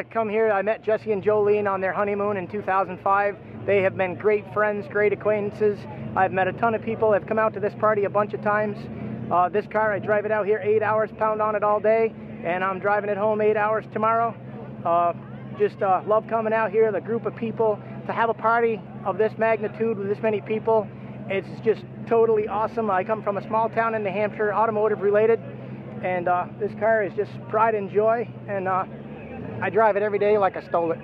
come here. I met Jesse and Jolene on their honeymoon in 2005. They have been great friends, great acquaintances. I've met a ton of people. I've come out to this party a bunch of times. This car, I drive it out here 8 hours, pound on it all day, and I'm driving it home 8 hours tomorrow. Just love coming out here, the group of people. To have a party of this magnitude with this many people, it's just totally awesome. I come from a small town in New Hampshire, automotive related, and this car is just pride and joy, and I drive it every day like I stole it.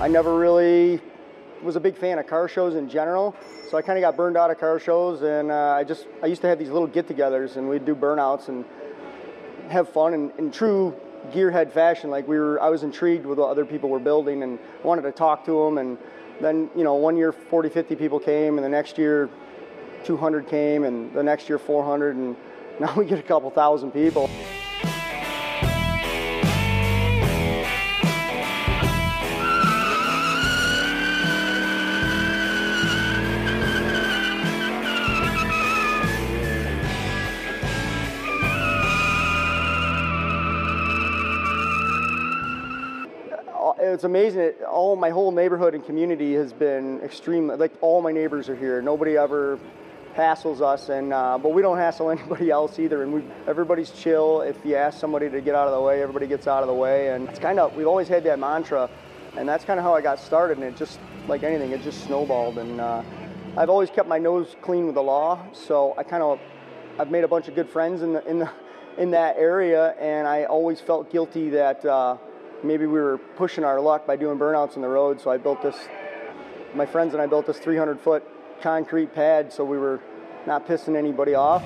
I never really was a big fan of car shows in general, so I kind of got burned out of car shows, and I used to have these little get-togethers, and we'd do burnouts and have fun in true gearhead fashion. Like I was intrigued with what other people were building and wanted to talk to them, and then, you know, one year 40, 50 people came, and the next year 200 came, and the next year 400, and now we get a couple thousand people. It's amazing. My whole neighborhood and community has been extreme. Like, all my neighbors are here. Nobody ever hassles us, and but we don't hassle anybody else either. And everybody's chill. If you ask somebody to get out of the way, everybody gets out of the way. And it's we've always had that mantra, and that's kind of how I got started. And it just, like anything, it just snowballed. And I've always kept my nose clean with the law, so I've made a bunch of good friends in that area, and I always felt guilty that. Maybe we were pushing our luck by doing burnouts in the road, so my friends and I built this 300-foot concrete pad so we were not pissing anybody off.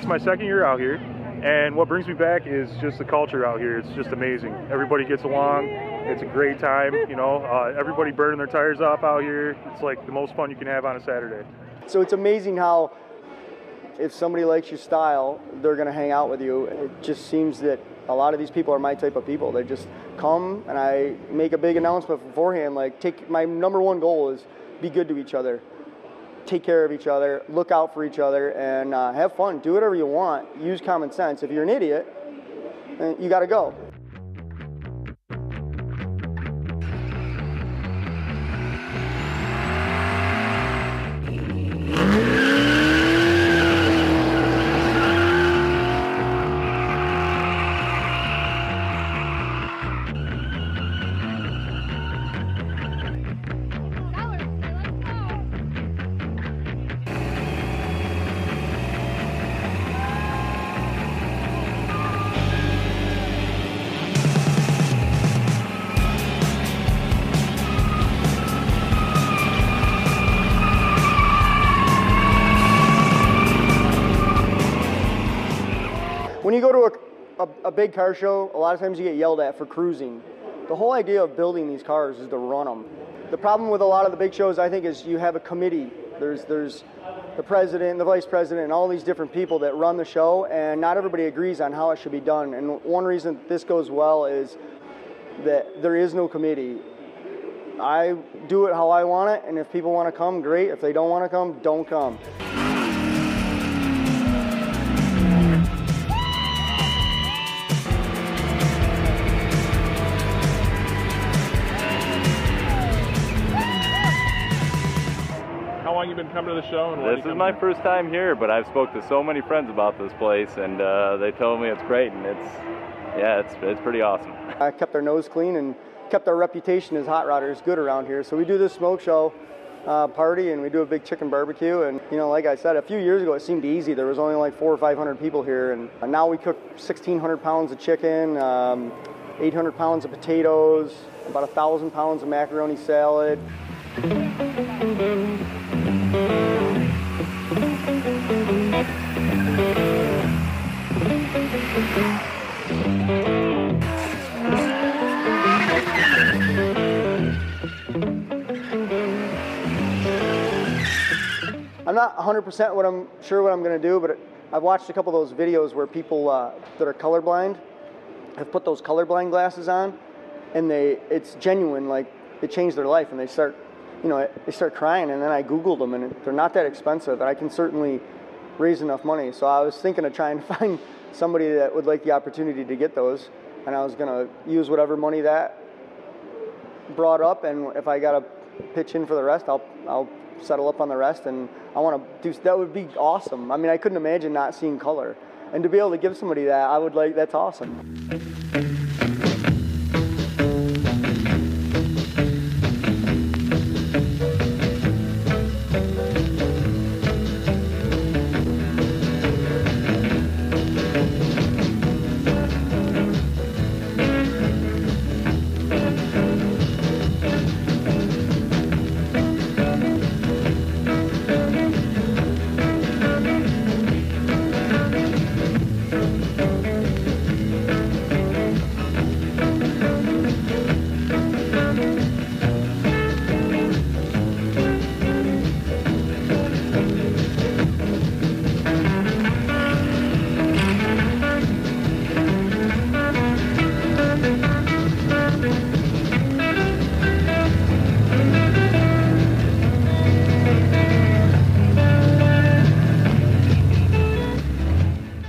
My second year out here, and what brings me back is just the culture out here. It's just amazing. Everybody gets along. It's a great time, you know. Everybody burning their tires off out here. It's like the most fun you can have on a Saturday. So it's amazing how if somebody likes your style, they're going to hang out with you. It just seems that a lot of these people are my type of people. They just come, and I make a big announcement beforehand, like, my number one goal is be good to each other. Take care of each other, look out for each other, and have fun. Do whatever you want. Use common sense. If you're an idiot, you got to go. When you go to a big car show, a lot of times you get yelled at for cruising. The whole idea of building these cars is to run them. The problem with a lot of the big shows, I think, is you have a committee. There's the president, the vice president, and all these different people that run the show, and not everybody agrees on how it should be done. And one reason this goes well is that there is no committee. I do it how I want it, and if people want to come, great. If they don't want to come, don't come. How long you been coming to the show? And this is my first time here, but I've spoke to so many friends about this place, and they told me it's great, and it's pretty awesome. I kept our nose clean and kept our reputation as hot rodders good around here. So we do this smoke show party, and we do a big chicken barbecue. And you know, like I said, a few years ago it seemed easy. There was only like 400 or 500 people here, and now we cook 1,600 pounds of chicken, 800 pounds of potatoes, about 1,000 pounds of macaroni salad. I'm not 100% sure what I'm going to do, but I've watched a couple of those videos where people that are colorblind have put those colorblind glasses on, and it's genuine, like it changed their life, and they start crying. And then I Googled them, and they're not that expensive, and I can certainly raise enough money. So I was thinking of trying to find somebody that would like the opportunity to get those, and I was going to use whatever money that brought up, and if I got to pitch in for the rest, I'll settle up on the rest. And I want to do that. Would be awesome. I mean, I couldn't imagine not seeing color, and to be able to give somebody that, that's awesome.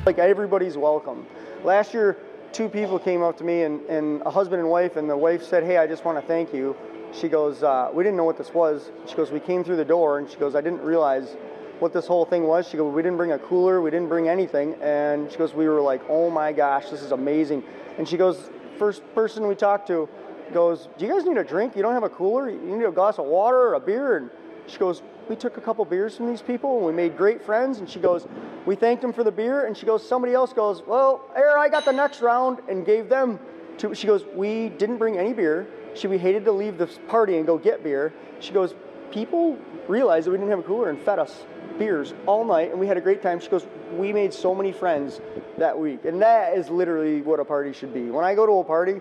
Like everybody's welcome. Last year, 2 people came up to me, and a husband and wife, and the wife said, "Hey, I just want to thank you." She goes, "We didn't know what this was." She goes, "We came through the door," and she goes, "I didn't realize what this whole thing was." She goes, "We didn't bring a cooler, we didn't bring anything," and she goes, "We were like, oh my gosh, this is amazing." And she goes, first person we talked to goes, "Do you guys need a drink? You don't have a cooler? You need a glass of water or a beer?" And she goes, "We took a couple beers from these people, and we made great friends." And she goes, "We thanked them for the beer." And she goes, somebody else goes, "Well, here, I got the next round," and gave them to. She goes, "We didn't bring any beer." We hated to leave this party and go get beer. She goes, "People realized that we didn't have a cooler and fed us beers all night, and we had a great time." She goes, "We made so many friends that week." And that is literally what a party should be. When I go to a party,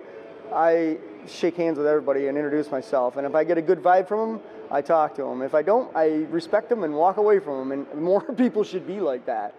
I shake hands with everybody and introduce myself. And if I get a good vibe from them, I talk to them. If I don't, I respect them and walk away from them. And more people should be like that.